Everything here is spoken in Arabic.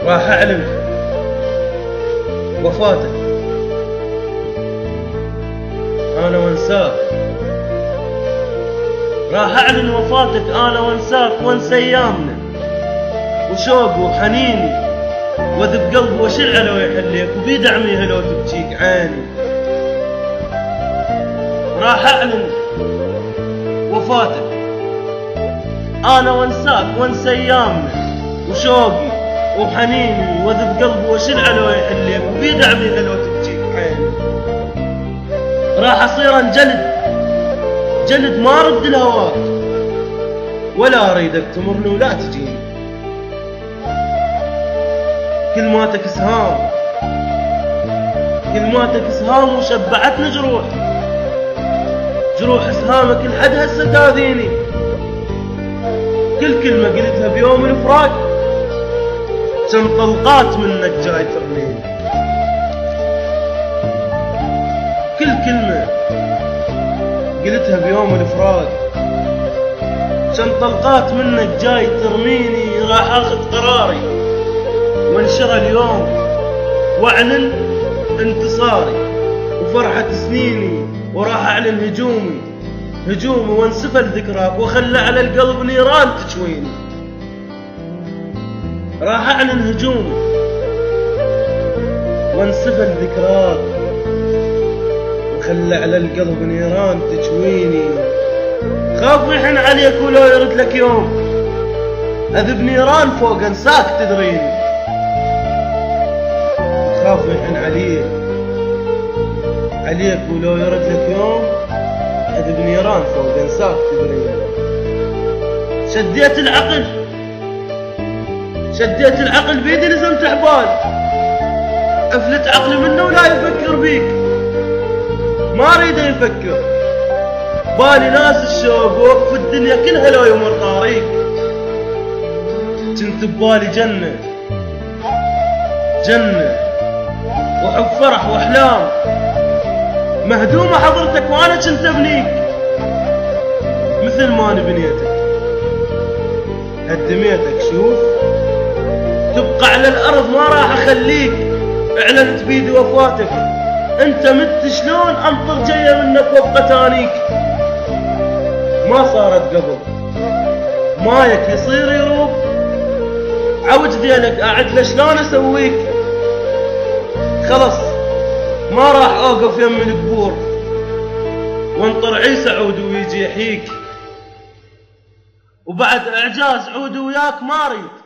راح أعلن وفاتك أنا وانساك، راح أعلن وفاتك أنا وانساك، وانسى أيامنا وشوق وحنيني، وذب قلبي واشل لو يحليك، وبيد عميها لو تبكيك عيني. راح أعلن وفاتك أنا وانساك، وانسى أيامنا وشوقي وحنيني، وذب قلبي واشل لو يحليك، وبيد عميها لو تبكيك عيني. راح أصير انجلد جلد ما أرد لهواك، ولا أريدك تمرني ولا تجيني. كلماتك سهام، كلماتك سهام وشبعتني جروح، جروح سهامك لحد هسه تاذيني. كل كلمة قلتها بيوم الفراق كم طلقات منك جاي ترميني. كل كلمة قلتها بيوم الفراق كم طلقات منك جاي ترميني. راح اخذ قراري وانشر اليوم واعلن انتصاري وفرحة سنيني، وراح اعلن هجومي وانسفل ذكراك، وخلى على القلب نيران تشويني. راح اعلن هجومي وانسفل ذكراك، وخلى على القلب نيران تشويني. خاف يحن عليك ولو يرد لك يوم اذب نيران فوق انساك تدريني. خاف يحن عليك ولو يرد لك يوم اذب نيران فوق انساك تدريني. شديت العقل بيدي لزمت حبال، افلت عقلي منه ولا يفكر بيك، ما اريده يفكر. بالي ناس الشوق وقف الدنيا كلها لو يمر طريق، كنت ببالي جنة وحب فرح واحلام مهدومة حضرتك، وانا كنت ابنيك مثل ما انا بنيتك. هدميتك شوف تبقى على الارض ما راح اخليك. اعلنت بيدي وفاتك انت مت شلون امطر جايه منك وابقى تانيك. ما صارت قبل مايك يصير يروب، عوج ذيلك اعد شلون اسويك. خلص ما راح اوقف يم القبور وانطر عيسى عود ويجي يحيك، وبعد اعجاز عود وياك ما اريد